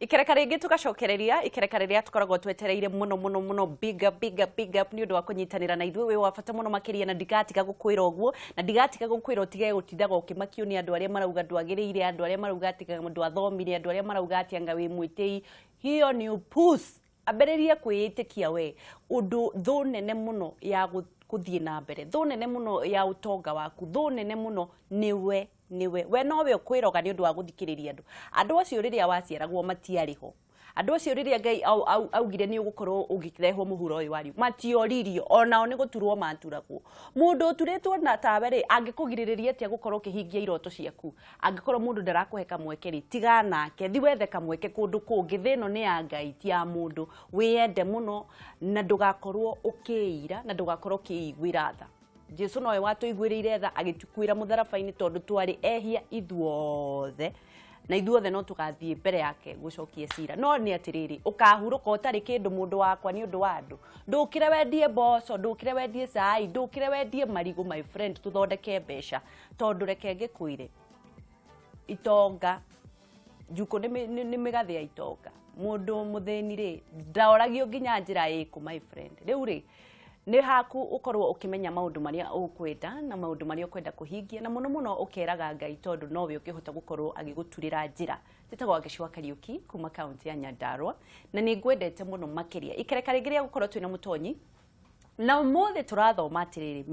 Ikereka ringi tugacokereria ikereka riria tukoragwo twetereire muno big up ni undu wa kunyitanira na ithuĩ wi wa bata muno makiria na ndigatiga gukwira ũguo na ndigatiga gukwira utige gutindaga ukimakio ni andu aria marauga ndwagĩrĩire andu aria marauga atiga mundu athomire andu aria marauga ati anga wi mwitei hiyo ni upus ambĩrĩria kwĩĩtĩkia we undu thu nene muno ya kuthie na mbere thu nene muno ya utonga waku thu nene muno niwe we nowe ukwiroga ni undu wa guthikiriria andu acio riria waciaragwo matiariho andu acio riria Ngai augire ni ugukorwo ugikirehwo muhuro uyu wari matioririo onao ni guturwo maturagwo mundu uturetwo na tawe ri angikugiririria atia gukorwo kihingia iroto ciaku angikorwo mundu ndarakuheka mweke ri tiga nake thi wethe kamweke kundu kungi thino ni ya Ngai ti ya mundu wiyende muno na ndugakorwo ukiira na ndugakorwo kiigwira tha Jesu nowe watuiguirire tha agitukwira mutharabaini tondu twari ehia ithuothe na ithuothe no tugathie mbere yake gucokia cira no ni atiriri ukahuruka utari kindu mundu wakwa ni undu wa andu ndukire wendie boco ndukire wendie cai ndukire wendie marigu my friend tuthondeke mbeca tondu reke ngikuire itonga juko ni migathi ya itonga mundu mutheni ri ndaoragio nginya njira yiku my friend riu ri ni haku ukorwo ukimenya maundu maria ukwenda na maundu maria ukwenda kuhingia na muno ukeraga Ngai tondu nowe ukihota gukorwo agiguturira njira titagwo Agicua Kariuki kuma county ya Nyandarua na ni ngwendete muno makiria ikereka rigiria gukorwo twina mutonyi na mothe turathoma atiriri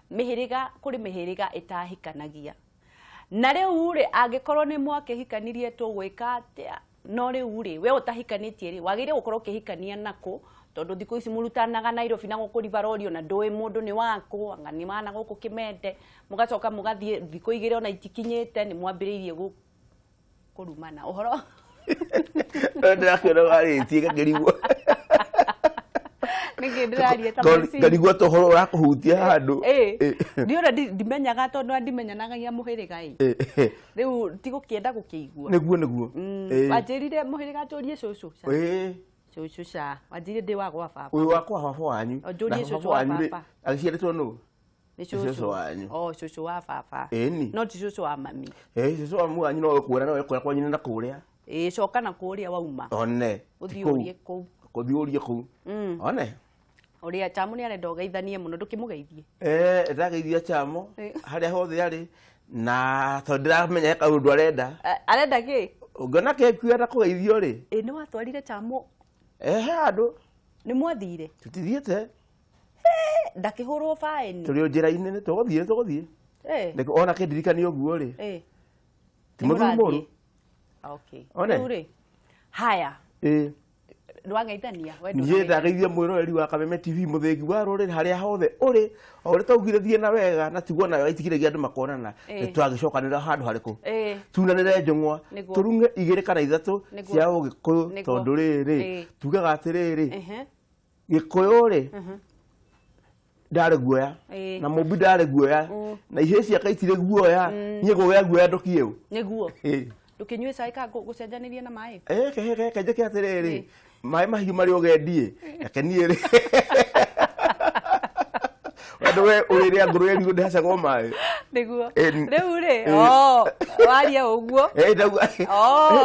mihiriga kuri mihiriga itahikanagia na riu ri angikorwo ni mwakihikanirie tugwika atia no riu ri we utahikanitie ri wagire gukorwo ukihikania nako tondu thikũ ici murutanaga Nairobi na gukuriva rorio na ndui mundu ni wako anga ni mana guku Kimende mugacoka mugathie thikũ igire ona itikinyite ni mwambiriirie kurumana uhoro ndakero gari tiga ngirigwo ningindirarie ta ngarigwo tohoro urakuhutia handu ndiona ndimenyaga tondu ndimenyanaga ya muhiriga riu tigukienda gukiigua niguo wajirire muhiriga turie cucu cucu ca wajire ndi wa gwa baba uyu wakwa baba wanyu njurie cucu wa baba agiciaritwo nu ni cucu wanyu cucu wa baba no ti cucu wa mami cucu wa mwanyu no kuona no kuona kwa nyina na kuria coka na kuria wauma one uthiurie ku kuthiurie ku one uria Chamo ni arenda ugeithanie muno ndukimugeithie ndageithia Chamo haria hothe ari na tondiramenya kaundu arenda ki ungona ke kwira kugeithio ri ni watwarire Chamo andu ni mwathire tutithiete ndakihurwo faini turi njira-ini ni tuguthie ndiko ona kindirikani uguo ri ti muthumuru okay uri haya ndwangeithania niĩ ndageithia mwĩroreri wa Kameme TV muthengi wa rũrĩrĩ haria hothe uri ore taugire na wega na tigwo nayo itikire andu makonana nitwagicokanira handu hariku tunanire njong'wa turunge igire kana ithatu cia Ugikuyu tondu riri tugaga atiriri Gikuyu ri ndari guoya na Mumbi ndari guoya na ihe ciaka itire guoya nie guoya ndukieu niguo ndukinyue cai ka gucenjanirie na mai kehe njeke atiriri mai mahiu mari ugendie yake nie ri wendo we urire nguru yeri ndahacagwo mai niguo riu ri waria uguo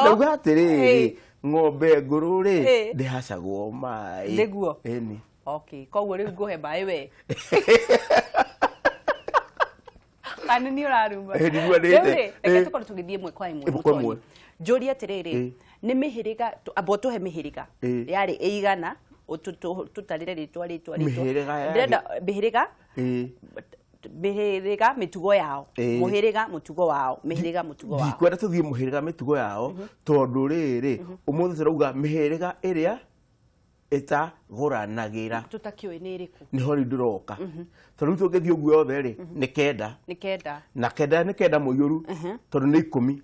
ndauga atiriri ng'ombe nguru ri ndihacagwo mai niguo eni okay koguo riu nguhe mai we ani ni uraruma niguo ndite reke tukorwo tugithie mwe kwa imwe njuri atiriri ni mihiriga abotuhe mihiriga yari eigana tutarire ritwa mihiriga mitugo yao muhiriga mutugo wao mihiriga mutugo wao ndikwenda tuthie muhiriga mitugo yao tondu riri umuthi turauga mihiriga iria itaguranagira tutakiwe ni iriku niho nduroka tondu tungithie uguo yothe ri ni kenda na kenda ni kenda muiyuru tondu ni 10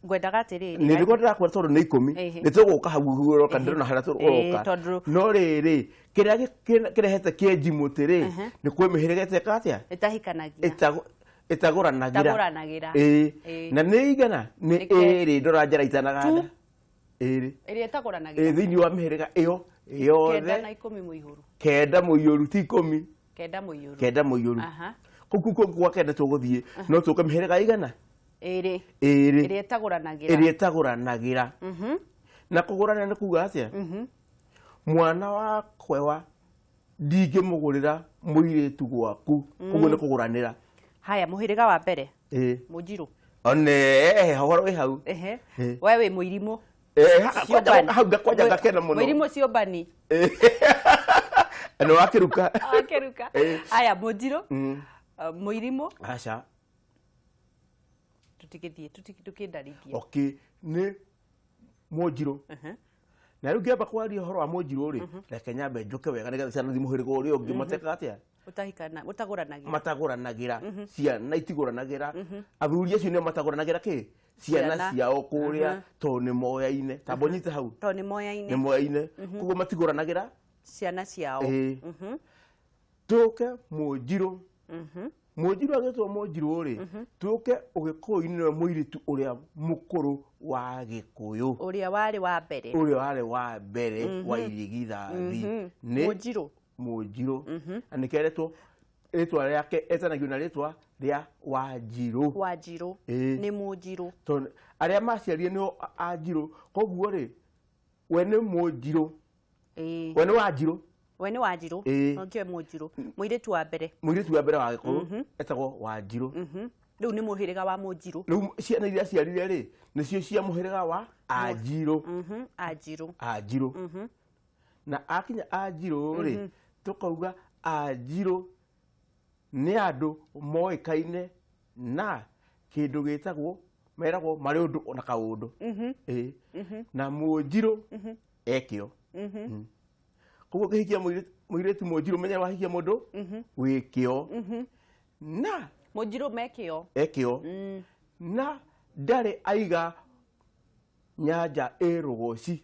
ngwendaga atiriri ni riko ndirakwira tondu ni 10 ni tuguka hau guroka ndirona haria tuguka no riri kiria kirehete kieji mutiri ni kwimihiriga iteka atia itaguranagira na ni igana ni iri ndoranjara itanaga nda iri itaguranagira thini wa mihiriga iyo yothe kenda na 10 muihuru kenda muiyuru ti 10 kenda muiyuru kuku kwa kenda tuguthie no tuka mihiriga igana ĩrĩa ĩtagũranagira na kũgũrana nĩ kuga atĩa mwana wakwa ndingĩmũgũrĩra mũirĩtu gwaku koguo nĩ kũgũranĩra haya mũhĩrĩga wa mbere Mũnjiru one horo wĩ hau we wĩ Mũirimũ hau ngakwanja ngakena mũno Mũirimũ Ciũmbani nĩ wakĩruka haya Mũnjiru Mũirimũ aca tũkĩndarithie okay nĩ Mũnjiru na rĩu ngĩamba kwaria ũhoro wa Mũnjiru rĩ reke nyambe njoke wega nĩgetha ciana thimũhĩrĩga ũrĩa ũngĩ mateka atĩa matagũranagĩra ciana itigũranagĩra athuri acio nĩo matagũranagĩra kĩ ciana ciao kũrĩa tondũ nĩ moyaine tambo nyite hau tondũ nĩ moyaine koguo matigũranagĩra ciana ciao tũke Mũnjiru Mũnjiru agĩtwo Mũnjiru rĩ tũke ũgĩkũyũ-inĩ nĩwe mũirĩtu ũrĩa mũkũrũ wa Gĩkũyũ ũrĩa warĩ wa mbere wa irigithathi nĩ Mũnjiru na nĩkeretwo rĩtwa rĩake etanagio na rĩtwa rĩa Wanjiru nĩ Mũnjiru tondũ arĩa maciarire nĩo Anjiru koguo rĩ we nĩ Mũnjiru we nĩ Wanjiru no njoe Mũnjiru mũirĩtu wa mbere wa Gĩkũyũ etagwo Wanjiru rĩu nĩ mũhĩrĩga wa Mũnjiru rĩu ciana iria ciarire rĩ nĩcio cia mũhĩrĩga wa Anjiru na akinya Anjiru rĩ tukauga Anjiru nĩ andũ moĩkaine na kĩndũ gĩtagwo meragwo marĩ ũndũ na kaũndũ na Mũnjiru ekĩo koguo ũkĩhikia mũirĩtu Mũnjiru menya wahikia mũndũ wĩkĩo na Mũnjiru ekĩo na ndarĩ aiga nyanja ĩrũgoci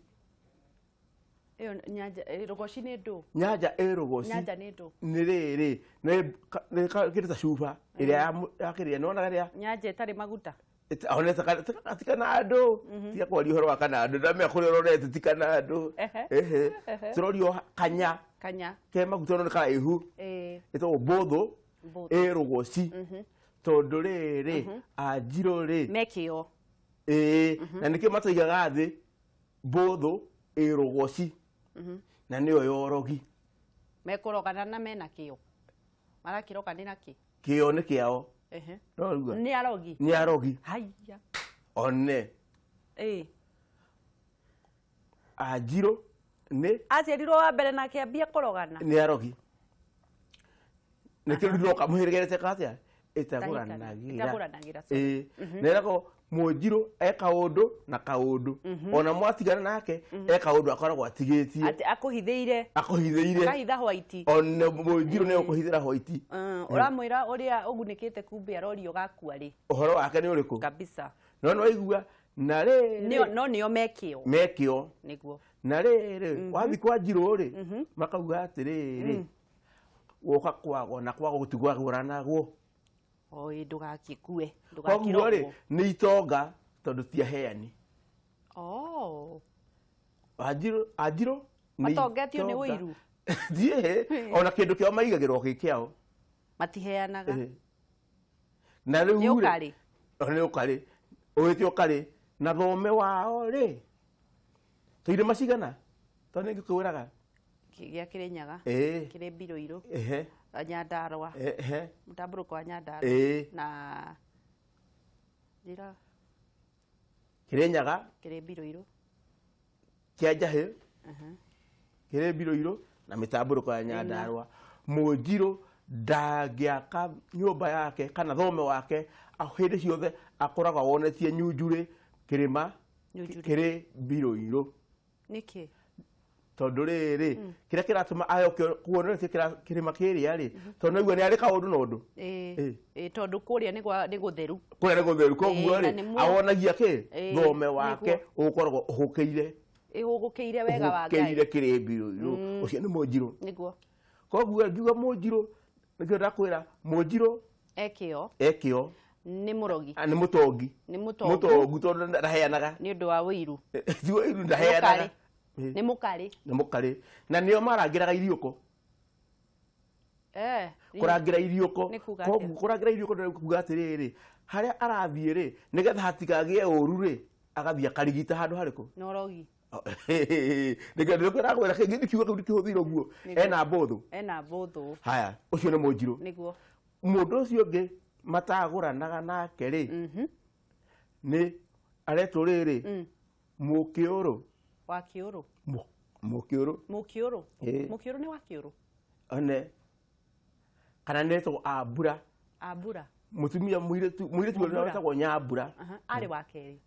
Rogoci nĩ ndũ nyanja ĩrũgoci nĩ rĩrĩ nĩ kĩndũ ta cuba ĩrĩa yakĩrĩa nĩwonaga rĩa nyanja ĩtarĩ maguta ti Kanandũ tiga kwaria ũhoro wa Kanandũ ndamenya kũrĩa ũrorete ti Kanandũ tũrorio kanya ke maguta no nĩ karaihu ĩtagwo mbũthũ ĩrũgoci tondũ rĩrĩ Anjiru rĩ mekĩo na nĩkĩo mataigaga thĩ mbũthũ ĩrũgoci na nĩyo yorogi mekũrogana na mena kĩo marakĩroganĩra kĩo nĩ kĩao nĩ arogi haya one Anjiru nĩ aciarirwo wa mbere na akĩambia kũrogana nĩ arogi nĩkĩo ndĩroka mũhĩrĩgĩrĩte atĩa ĩtagũranagĩra neragwo Mũnjiru eka ũndũ na kaũndũ ona mwatigana nake eka ũndũ akoragwo atigĩtie akũhithĩire akahitha hwaiti ona Mũnjiru nĩ ũkũhithĩra hwaiti ũramwĩra ũrĩa ũgunĩkĩte kumbe arorio gakua rĩ ũhoro wake nĩ ũrĩkũ kabisa no waigua na rĩrĩ no nĩo mekĩo nĩguo na rĩrĩ wathi kwa Anjiru rĩ makauga atĩrĩrĩ woka kwago na kwago gũtigwagũranagwo ndũgakĩkue koguo rĩ nĩ itonga tondũ ti aheani Anjiru matongetio nĩ ũiru ona kĩndũ kĩao maigagĩrwo gĩ kĩao matiheanaga na rĩu nĩ ũkarĩ ũgĩte ũkarĩ na thome wao rĩ tũirĩ macigana tondũ nĩ ngĩkwĩraga gĩa Kĩrĩnyaga kĩrĩ Mbirũirũ Nyandarũa mũtambũrũko wa Nyandarũa na njĩra Kĩrĩnyaga kĩrĩ Mbirũirũ kĩa Njahĩ kĩrĩ Mbirũirũ na mĩtambũrũko ya Nyandarũa Mũnjiru ndangĩaka nyũmba yake kana thome wake hĩndĩ ciothe akoragwo wonetie Nyunjurĩ kĩrĩma kĩrĩ Mbirũirũ nĩkĩ tondũ rĩrĩ kĩrĩa kĩratũma ayo kuoneretie kĩrĩma kĩrĩa rĩ tondũ naigua nĩ arĩ kaũndũ na ũndũ tondũ kũrĩa nĩ gũtheru koguo rĩ awonagia kĩ thome wake ũkoragwo ũhũkĩire wega wa Ngai kĩrĩ Mbirũirũ ũcio nĩ Mũnjiru nĩguo koguo ngiuga Mũnjiru nĩkĩo ndakwĩra Mũnjiru ekĩo nĩ mũrogi nĩ mũtongi mũtongu tondũ ndaheanaga nĩ ũndũ wa ũiru ti ũiru ndaheanaga nĩ mũkarĩ na nĩo marangĩraga iriũko kurangira iriuko koguo kurangira iriuko ndio kuga atiriri haria arathie ri nigetha hatikagie uru ri agathia karigita handu hariku norogi nigenda ndio kwiragwira kingi kiuga kau kihuthira guo ena mbothu haya ucio ni Munjiru niguo mundu ucio ngi mataguranaga nake ri ni aretwo riri Mukiuru wa Kiuru Mukiuru ni wa Kiuru ane kana neto Abura mutumia muiretu wale wetagwo Nyambura ari wa keri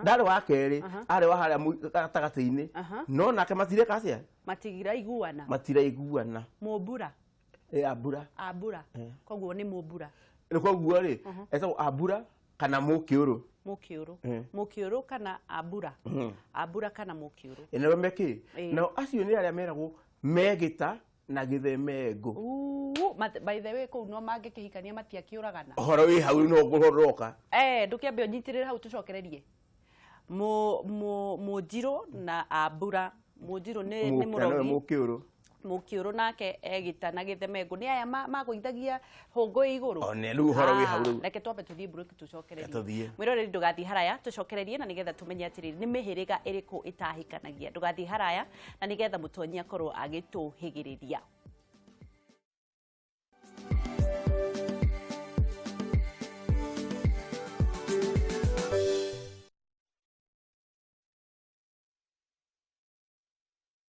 ndari wa keri ari wa haria gatagati-ini no nake matire kacia matigira iguana Mumbura Abura koguo ni Mumbura ni koguo ri etagwo Abura kana Mukiuru kana Abura kana Mukiuru ene meki no acio ni aria meragwo megita na Githemengo by the way ko no mangikihikania matiakiuragana horo wi hau no guhoroka ndukiambe unyitirire hau tucokererie Munjiru na Abura Munjiru ni murogi Mukiuru nake egita na Githemengo ni aya maguithagia hongo iguru one riu horo wi hau reke twambe tuthie break tucokererie mwiroreri ndugathi haraya tucokererie na nigetha tumenye atiriri ni mihiriga iriku itahikanagia ndugathi haraya na nigetha mutonyia korwo agituhigiriria